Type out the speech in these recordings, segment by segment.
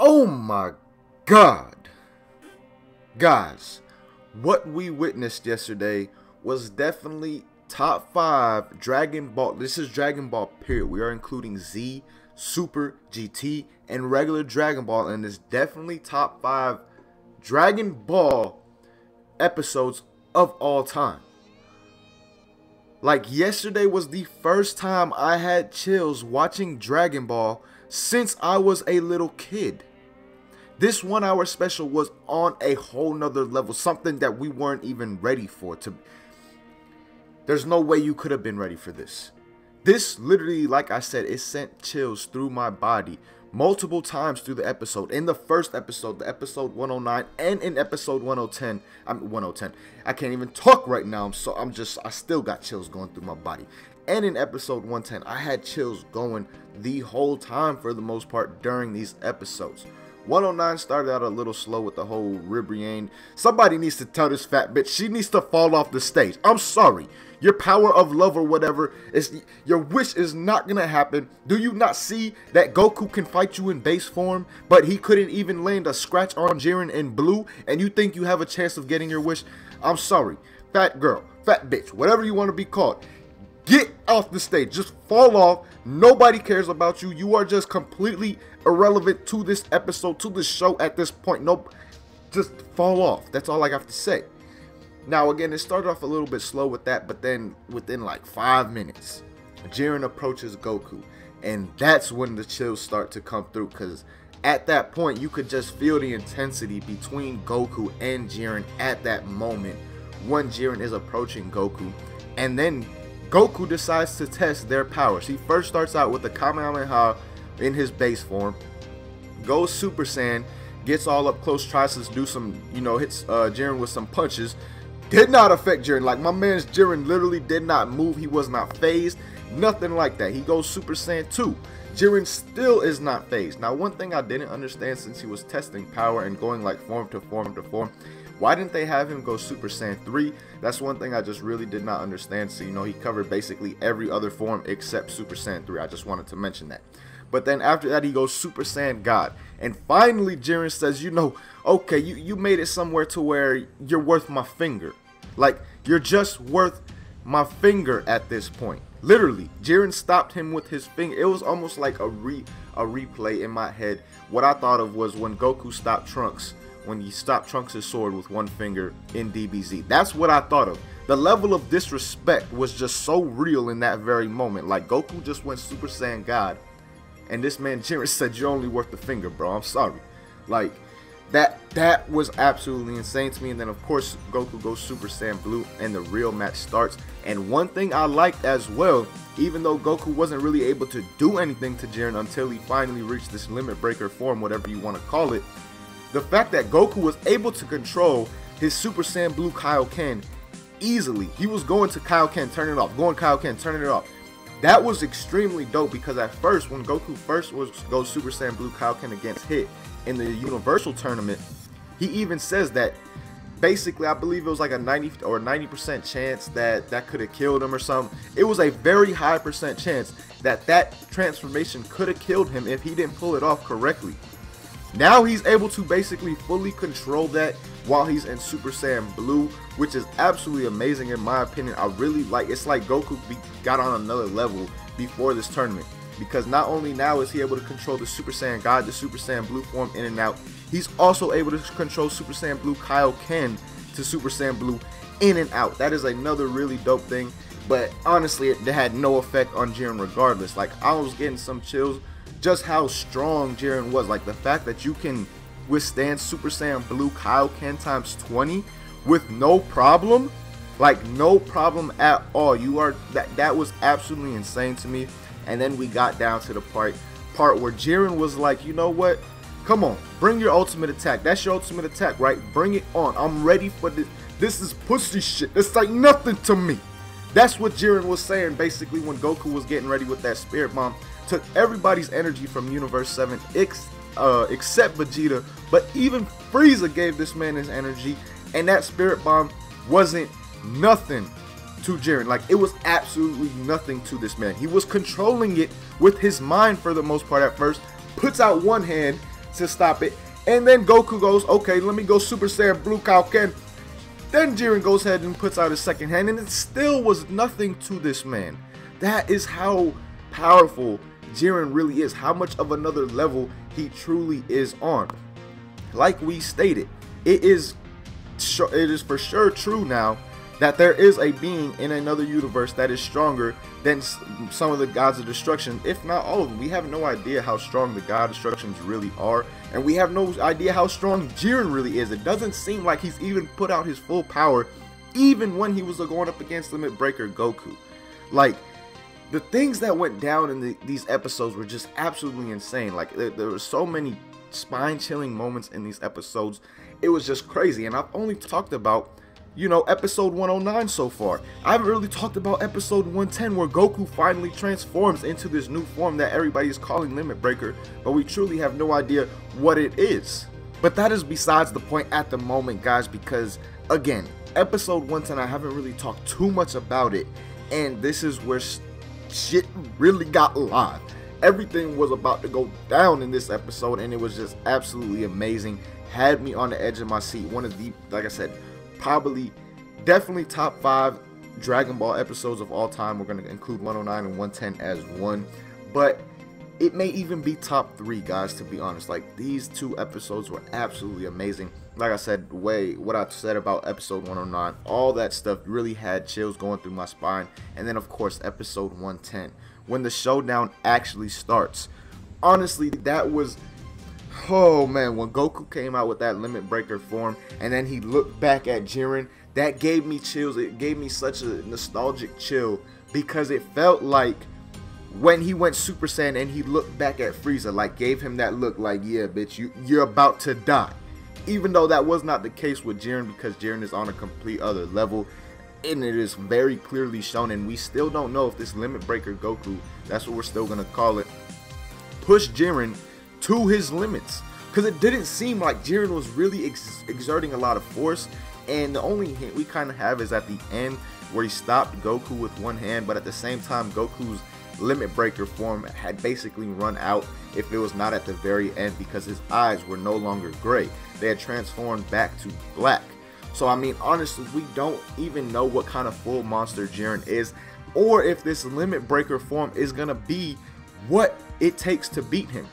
Oh my god. Guys, what we witnessed yesterday was definitely top 5 Dragon Ball. This is Dragon Ball period. We are including Z, Super, GT, and regular Dragon Ball, and it's definitely top 5 Dragon Ball episodes of all time. Like, yesterday was the first time I had chills watching Dragon Ball since I was a little kid. This 1 hour special was on a whole nother level, something that we weren't even ready for. There's no way you could have been ready for this. This literally, like I said, it sent chills through my body multiple times through the episode. In the first episode, the episode 109, and in episode 110. I can't even talk right now. I still got chills going through my body. And in episode 110, I had chills going the whole time for the most part during these episodes. 109 started out a little slow with the whole Ribriane. Somebody needs to tell this fat bitch she needs to fall off the stage. I'm sorry. Your power of love or whatever, your wish is not going to happen. Do you not see that Goku can fight you in base form, but he couldn't even land a scratch on Jiren in blue, and you think you have a chance of getting your wish? I'm sorry. Fat girl, fat bitch, whatever you want to be called. Get off the stage. Just fall off. Nobody cares about you. You are just completely irrelevant to this episode, to the show at this point. Nope. Just fall off. That's all I have to say. Now, again, it started off a little bit slow with that, but then within like 5 minutes, Jiren approaches Goku, and that's when the chills start to come through, because at that point, you could just feel the intensity between Goku and Jiren at that moment when Jiren is approaching Goku, and then Goku decides to test their powers. He first starts out with the Kamehameha in his base form, goes Super Saiyan, gets all up close, tries to do some, hits Jiren with some punches. Did not affect Jiren. Like, my man's Jiren literally did not move. He was not phased. Nothing like that. He goes Super Saiyan 2. Jiren still is not phased. Now, one thing I didn't understand since he was testing power and going like form to form to form, why didn't they have him go Super Saiyan 3? That's one thing I just really did not understand. So, he covered basically every other form except Super Saiyan 3. I just wanted to mention that. But then after that, he goes Super Saiyan God. And finally, Jiren says, okay, you made it somewhere to where you're worth my finger. Like, you're just worth my finger at this point. Literally, Jiren stopped him with his finger. It was almost like a replay in my head. What I thought of was when Goku stopped Trunks, when he stopped Trunks' sword with one finger in DBZ. That's what I thought of. The level of disrespect was just so real in that very moment. Like, Goku just went Super Saiyan God, and this man Jiren said, you're only worth the finger, bro. I'm sorry. Like, that was absolutely insane to me. And then, of course, Goku goes Super Saiyan Blue, and the real match starts. And one thing I liked as well, even though Goku wasn't really able to do anything to Jiren until he finally reached this limit breaker form, whatever you want to call it, the fact that Goku was able to control his Super Saiyan Blue Kaioken easily. He was going to Kaioken, turning it off, going Kaioken, turning it off. That was extremely dope, because at first, when Goku first goes Super Saiyan Blue Kaioken against Hit in the Universal Tournament, he even says that basically, I believe it was like a 90 or 90% chance that could have killed him or something. It was a very high percent chance that transformation could have killed him if he didn't pull it off correctly. Now he's able to basically fully control that while he's in Super Saiyan Blue, which is absolutely amazing in my opinion. I really like, it's like Goku got on another level before this tournament, because not only now is he able to control the Super Saiyan God, the Super Saiyan Blue form in and out, he's also able to control Super Saiyan Blue Kaioken to Super Saiyan Blue in and out. That is another really dope thing, but honestly, it had no effect on Jiren regardless. Like, I was getting some chills just how strong Jiren was. Like, the fact that you can withstand Super Saiyan Blue Kaioken times 20 with no problem, like no problem at all. That was absolutely insane to me. And then we got down to the part where Jiren was like, you know what, come on, bring your ultimate attack. That's your ultimate attack, right? Bring it on. I'm ready for this. This is pussy shit. It's like nothing to me. That's what Jiren was saying basically when Goku was getting ready with that Spirit Bomb. Took everybody's energy from Universe 7 except Vegeta, but even Frieza gave this man his energy, and that Spirit Bomb wasn't nothing to Jiren. Like, it was absolutely nothing to this man. He was controlling it with his mind for the most part at first, puts out one hand, to stop it. And then Goku goes, okay, let me go Super Saiyan Blue Kaioken. Then Jiren goes ahead and puts out his second hand, and it still was nothing to this man. That is how powerful Jiren really is, how much of another level he truly is on. Like we stated, it is for sure true now that there is a being in another universe that is stronger than some of the gods of destruction, if not all of them. We have no idea how strong the god destructions really are, and we have no idea how strong Jiren really is. It doesn't seem like he's even put out his full power, even when he was going up against Limit Breaker Goku. Like, the things that went down in these episodes were just absolutely insane. Like, there were so many spine-chilling moments in these episodes. It was just crazy, and I've only talked about, you know, episode 109 so far. I haven't really talked about episode 110, where Goku finally transforms into this new form that everybody is calling Limit Breaker, but we truly have no idea what it is. But that is besides the point at the moment, guys, because again, episode 110, I haven't really talked too much about it, and this is where shit really got live. Everything was about to go down in this episode, and it was just absolutely amazing. Had me on the edge of my seat. One of the, like I said, probably, definitely top 5 Dragon Ball episodes of all time. We're going to include 109 and 110 as one, but it may even be top 3, guys, to be honest. Like, these 2 episodes were absolutely amazing. Like I said, what I said about episode 109, all that stuff really had chills going through my spine. And then, of course, episode 110, when the showdown actually starts. Honestly, that was, oh man, when Goku came out with that Limit Breaker form, and then he looked back at Jiren, that gave me chills. It gave me such a nostalgic chill, because it felt like when he went Super Saiyan and he looked back at Frieza, like, gave him that look like, yeah, bitch, you're about to die. Even though that was not the case with Jiren, because Jiren is on a complete other level, and it is very clearly shown, and we still don't know if this Limit Breaker Goku, that's what we're still going to call it, pushed Jiren to his limits, because it didn't seem like Jiren was really exerting a lot of force. And the only hint we kind of have is at the end, where he stopped Goku with one hand, but at the same time Goku's Limit Breaker form had basically run out, if it was not at the very end, because his eyes were no longer gray. They had transformed back to black. So I mean, honestly, we don't even know what kind of full monster Jiren is, or if this Limit Breaker form is gonna be what it takes to beat him.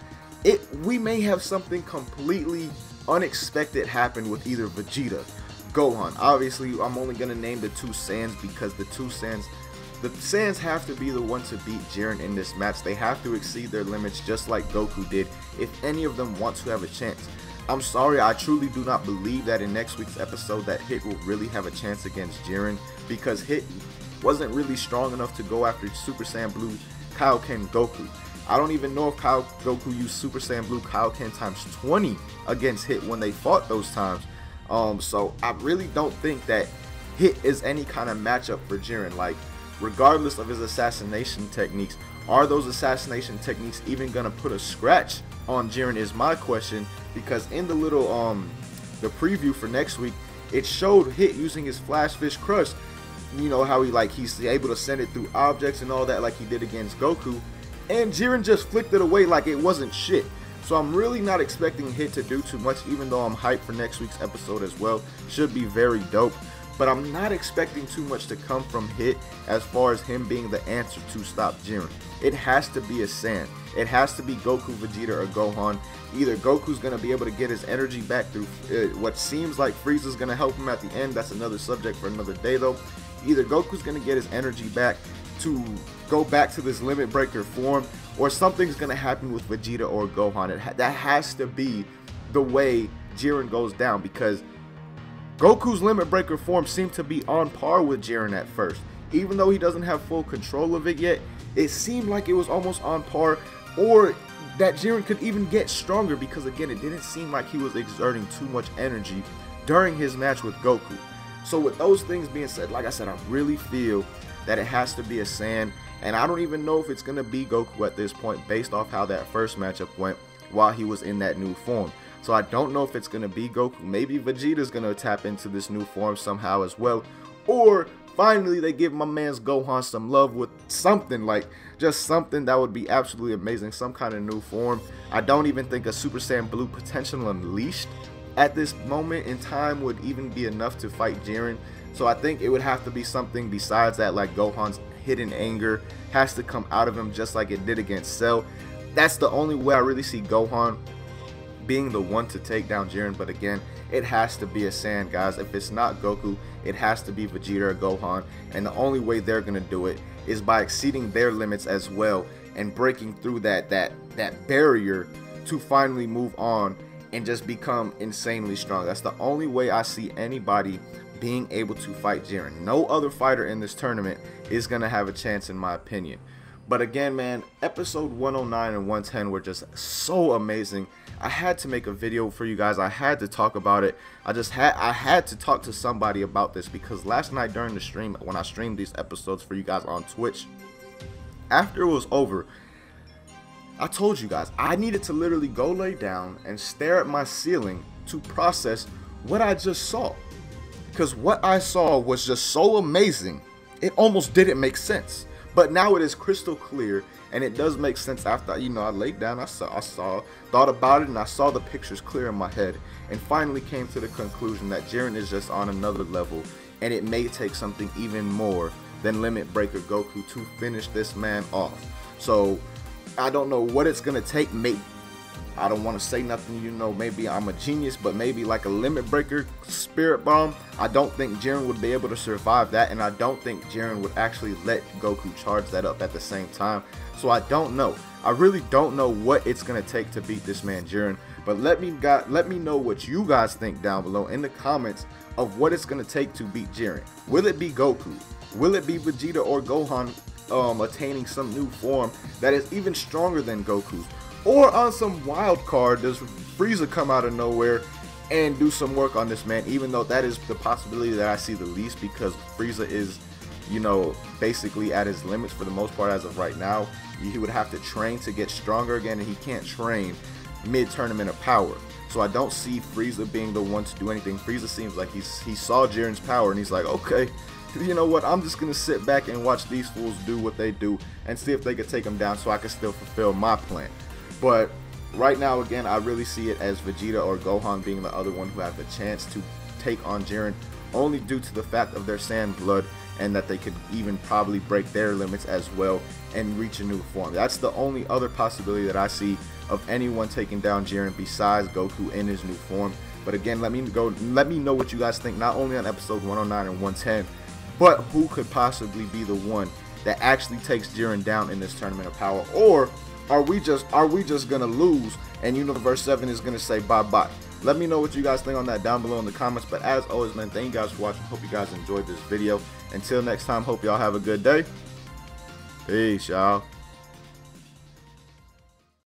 We may have something completely unexpected happen with either Vegeta, Gohan. Obviously, I'm only going to name the 2 Saiyans, because the Saiyans have to be the one to beat Jiren in this match. They have to exceed their limits, just like Goku did, if any of them want to have a chance. I'm sorry, I truly do not believe that in next week's episode that Hit will really have a chance against Jiren, because Hit wasn't really strong enough to go after Super Saiyan Blue Kaioken Goku. I don't even know if Goku used Super Saiyan Blue Kaioken times 20 against Hit when they fought those times. So I really don't think that Hit is any kind of matchup for Jiren. Like, regardless of his assassination techniques, are those assassination techniques even gonna put a scratch on Jiren is my question, because in the little the preview for next week, it showed Hit using his Flash Fish Crush. You know how he's able to send it through objects and all that, like he did against Goku, and Jiren just flicked it away like it wasn't shit. So I'm really not expecting Hit to do too much, even though I'm hyped for next week's episode as well. Should be very dope. But I'm not expecting too much to come from Hit as far as him being the answer to stop Jiren. It has to be a Saiyan. It has to be Goku, Vegeta, or Gohan. Either Goku's going to be able to get his energy back through what seems like Frieza's going to help him at the end. That's another subject for another day though. Either Goku's going to get his energy back to go back to this Limit Breaker form, or something's going to happen with Vegeta or Gohan. That has to be the way Jiren goes down, because Goku's Limit Breaker form seemed to be on par with Jiren at first. Even though he doesn't have full control of it yet, it seemed like it was almost on par, or that Jiren could even get stronger, because again, it didn't seem like he was exerting too much energy during his match with Goku. So with those things being said, like I said, I really feel that it has to be a Saiyan, and I don't even know if it's going to be Goku at this point, based off how that first matchup went while he was in that new form. So I don't know if it's going to be Goku. Maybe Vegeta's going to tap into this new form somehow as well, or finally they give my man's Gohan some love with something, like just something that would be absolutely amazing, some kind of new form. I don't even think a Super Saiyan Blue potential unleashed at this moment in time would even be enough to fight Jiren. So I think it would have to be something besides that, like Gohan's hidden anger has to come out of him just like it did against Cell. That's the only way I really see Gohan being the one to take down Jiren. But again, it has to be a Saiyan, guys. If it's not Goku, it has to be Vegeta or Gohan, and the only way they're gonna do it is by exceeding their limits as well and breaking through that barrier to finally move on and just become insanely strong. That's the only way I see anybody being able to fight Jiren. No other fighter in this tournament is gonna have a chance, in my opinion. But again, man, episode 109 and 110 were just so amazing. I had to make a video for you guys. I had to talk about it. I had to talk to somebody about this, because last night during the stream, when I streamed these episodes for you guys on Twitch, after it was over, I told you guys I needed to literally go lay down and stare at my ceiling to process what I just saw. Because what I saw was just so amazing, it almost didn't make sense. But now it is crystal clear, and it does make sense after, you know, I laid down, I thought about it, and I saw the pictures clear in my head, and finally came to the conclusion that Jiren is just on another level, and it may take something even more than Limit Breaker Goku to finish this man off. So I don't know what it's gonna take. Maybe, I don't want to say nothing, you know, maybe I'm a genius, but maybe like a Limit Breaker Spirit Bomb. I don't think Jiren would be able to survive that, and I don't think Jiren would actually let Goku charge that up at the same time. So I don't know. I really don't know what it's gonna take to beat this man Jiren. But let me know what you guys think down below in the comments of what it's gonna take to beat Jiren. Will it be Goku? Will it be Vegeta or Gohan attaining some new form that is even stronger than Goku's? Or on some wild card, does Frieza come out of nowhere and do some work on this man, even though that is the possibility that I see the least, because Frieza is, you know, basically at his limits for the most part as of right now. He would have to train to get stronger again, and he can't train mid-tournament of power. So I don't see Frieza being the one to do anything. Frieza seems like he saw Jiren's power, and he's like, okay, you know what, I'm just going to sit back and watch these fools do what they do and see if they could take him down so I can still fulfill my plan. But right now, again, I really see it as Vegeta or Gohan being the other one who have the chance to take on Jiren, only due to the fact of their Saiyan blood, and that they could even probably break their limits as well and reach a new form. That's the only other possibility that I see of anyone taking down Jiren besides Goku in his new form. But again, let me know what you guys think, not only on episode 109 and 110, but who could possibly be the one that actually takes Jiren down in this tournament of power. Or are we just gonna lose and Universe 7 is gonna say bye-bye? Let me know what you guys think on that down below in the comments. But as always, man, thank you guys for watching. Hope you guys enjoyed this video. Until next time, hope y'all have a good day. Peace, y'all.